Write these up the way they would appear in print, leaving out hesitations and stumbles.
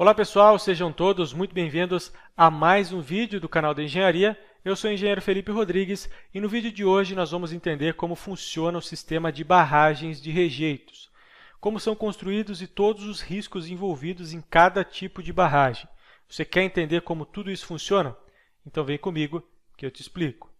Olá pessoal, sejam todos muito bem-vindos a mais um vídeo do canal da Engenharia. Eu sou o engenheiro Felipe Rodrigues e no vídeo de hoje nós vamos entender como funciona o sistema de barragens de rejeitos, como são construídos e todos os riscos envolvidos em cada tipo de barragem. Você quer entender como tudo isso funciona? Então vem comigo que eu te explico.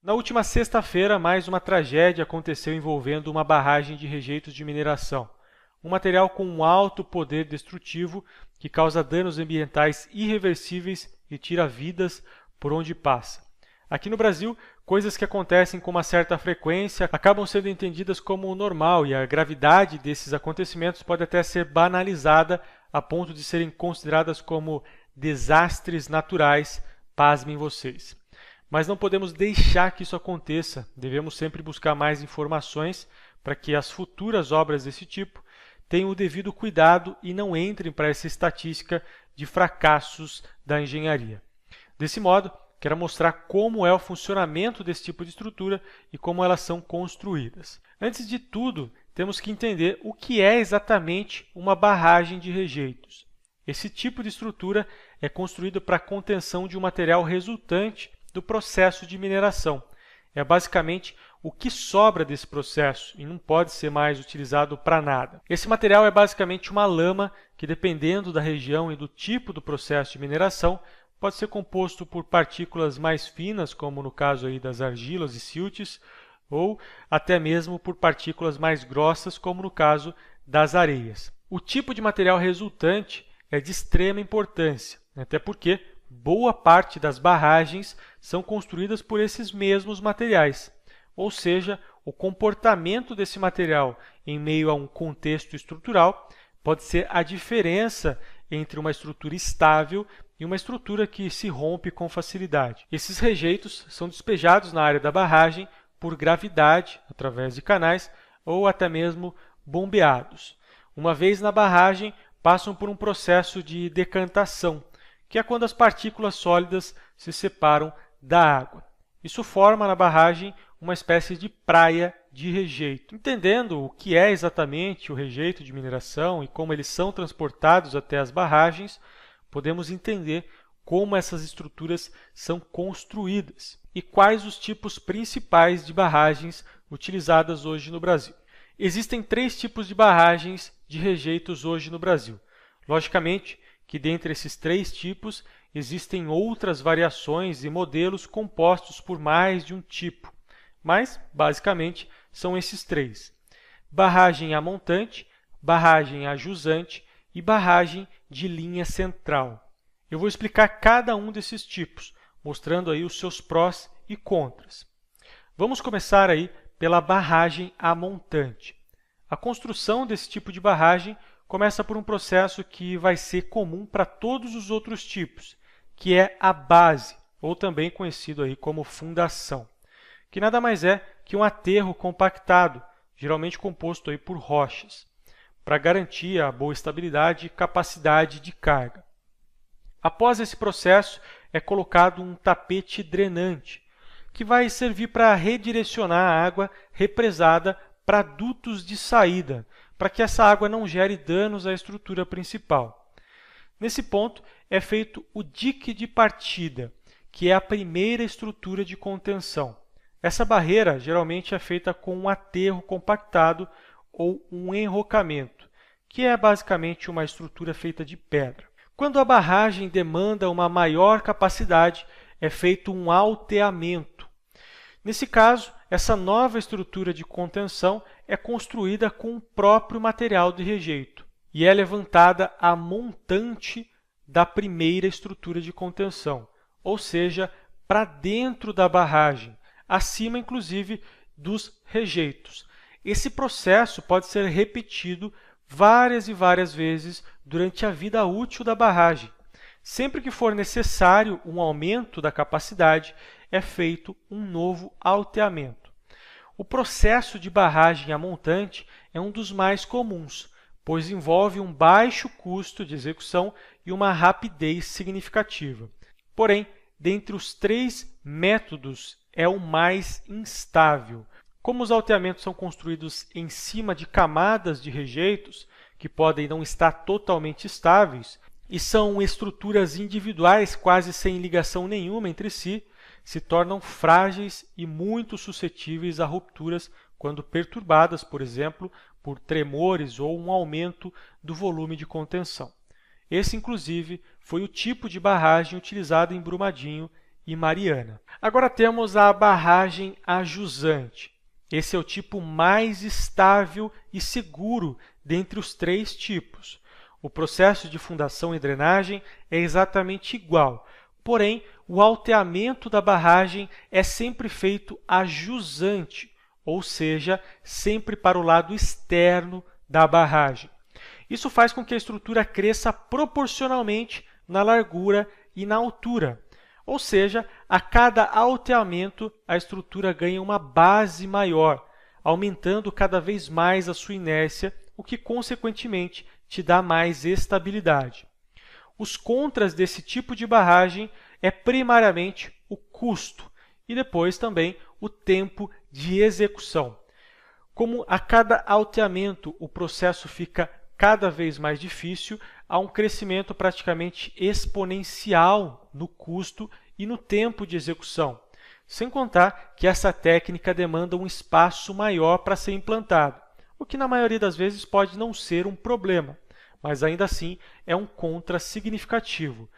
Na última sexta-feira, mais uma tragédia aconteceu envolvendo uma barragem de rejeitos de mineração, um material com um alto poder destrutivo que causa danos ambientais irreversíveis e tira vidas por onde passa. Aqui no Brasil, coisas que acontecem com uma certa frequência acabam sendo entendidas como normal e a gravidade desses acontecimentos pode até ser banalizada a ponto de serem consideradas como desastres naturais, pasmem vocês. Mas não podemos deixar que isso aconteça, devemos sempre buscar mais informações para que as futuras obras desse tipo tenham o devido cuidado e não entrem para essa estatística de fracassos da engenharia. Desse modo, quero mostrar como é o funcionamento desse tipo de estrutura e como elas são construídas. Antes de tudo, temos que entender o que é exatamente uma barragem de rejeitos. Esse tipo de estrutura é construído para a contenção de um material resultante do processo de mineração. É basicamente o que sobra desse processo e não pode ser mais utilizado para nada. Esse material é basicamente uma lama que, dependendo da região e do tipo do processo de mineração, pode ser composto por partículas mais finas, como no caso aí das argilas e siltes, ou até mesmo por partículas mais grossas, como no caso das areias. O tipo de material resultante é de extrema importância, até porque boa parte das barragens são construídas por esses mesmos materiais, ou seja, o comportamento desse material em meio a um contexto estrutural pode ser a diferença entre uma estrutura estável e uma estrutura que se rompe com facilidade. Esses rejeitos são despejados na área da barragem por gravidade, através de canais, ou até mesmo bombeados. Uma vez na barragem, passam por um processo de decantação, que é quando as partículas sólidas se separam da água. Isso forma na barragem uma espécie de praia de rejeito. Entendendo o que é exatamente o rejeito de mineração e como eles são transportados até as barragens, podemos entender como essas estruturas são construídas e quais os tipos principais de barragens utilizadas hoje no Brasil. Existem 3 tipos de barragens de rejeitos hoje no Brasil. Logicamente, que dentre esses 3 tipos existem outras variações e modelos compostos por mais de um tipo, mas basicamente são esses 3: barragem a montante, barragem a jusante e barragem de linha central. Eu vou explicar cada um desses tipos, mostrando aí os seus prós e contras. Vamos começar aí pela barragem a montante. A construção desse tipo de barragem começa por um processo que vai ser comum para todos os outros tipos, que é a base, ou também conhecido aí como fundação, que nada mais é que um aterro compactado, geralmente composto aí por rochas, para garantir a boa estabilidade e capacidade de carga. Após esse processo, é colocado um tapete drenante, que vai servir para redirecionar a água represada para dutos de saída, para que essa água não gere danos à estrutura principal. Nesse ponto, é feito o dique de partida, que é a primeira estrutura de contenção. Essa barreira geralmente é feita com um aterro compactado ou um enrocamento, que é basicamente uma estrutura feita de pedra. Quando a barragem demanda uma maior capacidade, é feito um alteamento. Nesse caso, essa nova estrutura de contenção é construída com o próprio material de rejeito e é levantada a montante da primeira estrutura de contenção, ou seja, para dentro da barragem, acima inclusive dos rejeitos. Esse processo pode ser repetido várias e várias vezes durante a vida útil da barragem. Sempre que for necessário um aumento da capacidade, é feito um novo alteamento. O processo de barragem a montante é um dos mais comuns, pois envolve um baixo custo de execução e uma rapidez significativa. Porém, dentre os 3 métodos é o mais instável. Como os alteamentos são construídos em cima de camadas de rejeitos, que podem não estar totalmente estáveis, e são estruturas individuais quase sem ligação nenhuma entre si, se tornam frágeis e muito suscetíveis a rupturas quando perturbadas, por exemplo, por tremores ou um aumento do volume de contenção. Esse, inclusive, foi o tipo de barragem utilizado em Brumadinho e Mariana. Agora temos a barragem ajusante. Esse é o tipo mais estável e seguro dentre os 3 tipos. O processo de fundação e drenagem é exatamente igual, porém, o alteamento da barragem é sempre feito a jusante, ou seja, sempre para o lado externo da barragem. Isso faz com que a estrutura cresça proporcionalmente na largura e na altura. Ou seja, a cada alteamento, a estrutura ganha uma base maior, aumentando cada vez mais a sua inércia, o que, consequentemente, te dá mais estabilidade. Os contras desse tipo de barragem é primariamente o custo e depois também o tempo de execução. Como a cada alteamento o processo fica cada vez mais difícil, há um crescimento praticamente exponencial no custo e no tempo de execução, sem contar que essa técnica demanda um espaço maior para ser implantado, o que na maioria das vezes pode não ser um problema, mas ainda assim é um contra significativo,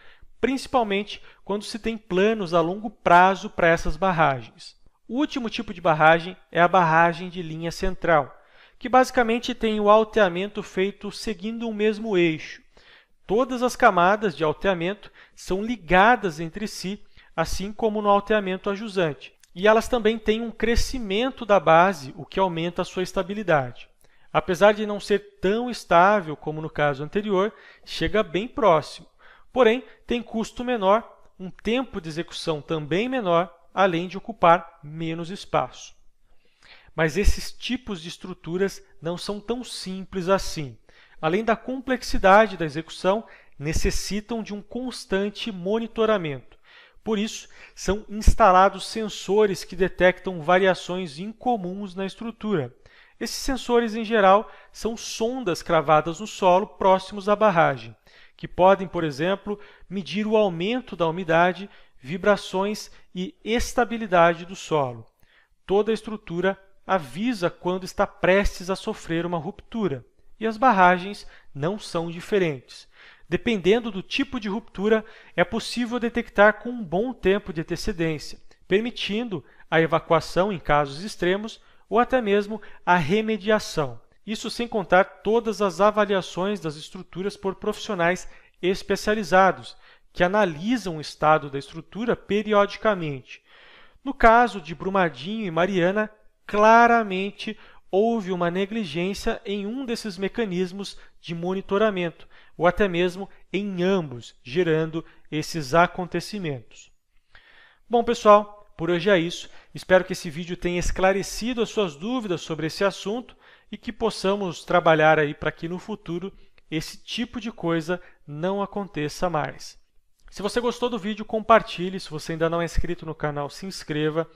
principalmente quando se tem planos a longo prazo para essas barragens. O último tipo de barragem é a barragem de linha central, que basicamente tem o alteamento feito seguindo o mesmo eixo. Todas as camadas de alteamento são ligadas entre si, assim como no alteamento ajusante, e elas também têm um crescimento da base, o que aumenta a sua estabilidade. Apesar de não ser tão estável como no caso anterior, chega bem próximo. Porém, tem custo menor, um tempo de execução também menor, além de ocupar menos espaço. Mas esses tipos de estruturas não são tão simples assim. Além da complexidade da execução, necessitam de um constante monitoramento. Por isso, são instalados sensores que detectam variações incomuns na estrutura. Esses sensores, em geral, são sondas cravadas no solo próximos à barragem, que podem, por exemplo, medir o aumento da umidade, vibrações e estabilidade do solo. Toda a estrutura avisa quando está prestes a sofrer uma ruptura, e as barragens não são diferentes. Dependendo do tipo de ruptura, é possível detectar com um bom tempo de antecedência, permitindo a evacuação em casos extremos ou até mesmo a remediação. Isso sem contar todas as avaliações das estruturas por profissionais especializados, que analisam o estado da estrutura periodicamente. No caso de Brumadinho e Mariana, claramente houve uma negligência em um desses mecanismos de monitoramento, ou até mesmo em ambos, gerando esses acontecimentos. Bom, pessoal, por hoje é isso. Espero que esse vídeo tenha esclarecido as suas dúvidas sobre esse assunto e que possamos trabalhar aí para que no futuro esse tipo de coisa não aconteça mais. Se você gostou do vídeo, compartilhe. Se você ainda não é inscrito no canal, se inscreva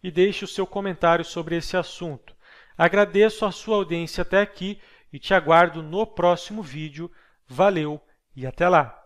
e deixe o seu comentário sobre esse assunto. Agradeço a sua audiência até aqui e te aguardo no próximo vídeo. Valeu e até lá!